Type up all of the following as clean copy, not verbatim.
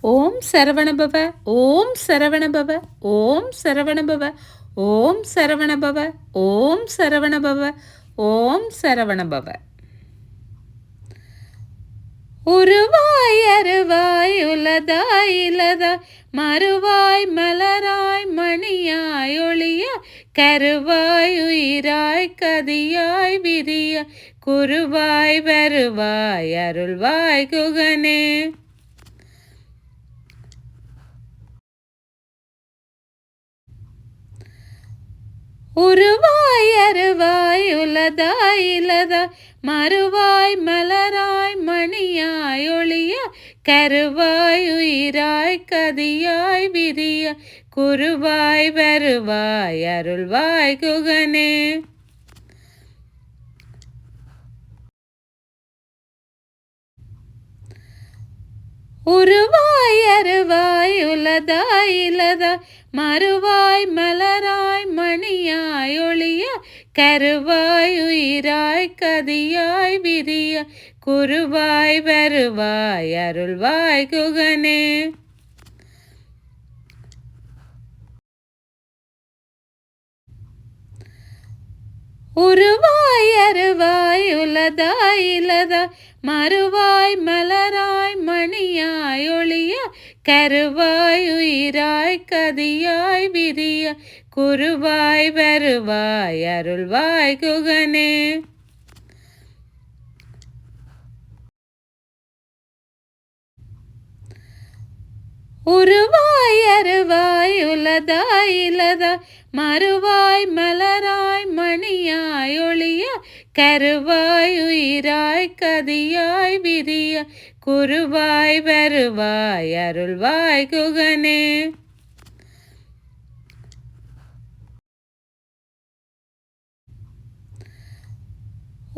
ஓம் சரவணபவ ஓம் சரவணபவ ஓம் சரவணபவ ஓம் சரவணபவ ஓம் சரவணபவ ஓம் சரவணபவ. உருவாய் அருவாய் உலதாய் இலதாய் மறுவாய் மலராய் மணியாய் ஒளியாய் கருவாய் உயிராய் கதியாய் விதியாய் குருவாய் வருவாய் அருள்வாய் குகனே. உருவாய் அருவாய் உலதாய் இலதாய் மறுவாய் மலராய் மணியாய் ஒளியாய் கருவாய் உயிராய் கதியாய் விதியாய் குருவாய் வருவாய் அருள்வாய் குகனே. உருவாய் அருவாய் உலதாய் இலதாய் மறுவாய் மலராய் மணியாய் ஒளியாய் கருவாய் உயிராய் கதியாய் விதியாய் குருவாய் வருவாய் அருள்வாய் குகனே. உருவாய் அருவாய் உலதாய் இலதாய் மறுவாய் மலராய் மணியாய் ஒளியாய் கருவாய் உயிராய் கதியாய் விதியாய் குருவாய் வருவாய் அருள்வாய் குகனே. உருவாய் அருவாய் உலதாய் இலதாய் மறுவாய் மலராய் மணியாய் ஒளியாய் கருவாய் உயிராய் கதியாய் விதியாய் குருவாய் வருவாய் அருள்வாய் குகனே.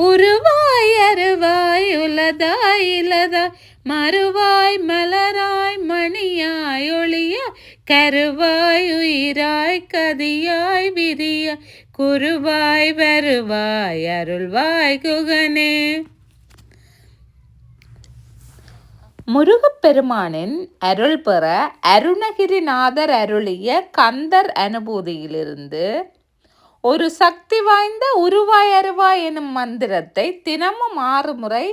உருவாய் அருவாய் உலதாய் இலதாய் மறுவாய் மலராய் மணியாய் ஒளியாய் கருவாய் உயிராய் கதியாய் விதியாய் குருவாய் வருவாய் அருள்வாய் குகனே. முருகப்பெருமானின் அருள் பெற அருணகிரிநாதர் அருளிய கந்தர் அனுபூதியிலிருந்து ஒரு சக்தி வாய்ந்த உருவாய் அருவாய் எனும் மந்திரத்தை தினமும் 6 முறை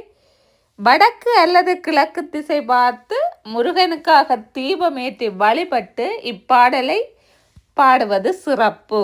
வடக்கு அல்லது கிழக்கு திசை பார்த்து முருகனுக்காக தீபமேற்றி வழிபட்டு இப்பாடலை பாடுவது சிறப்பு.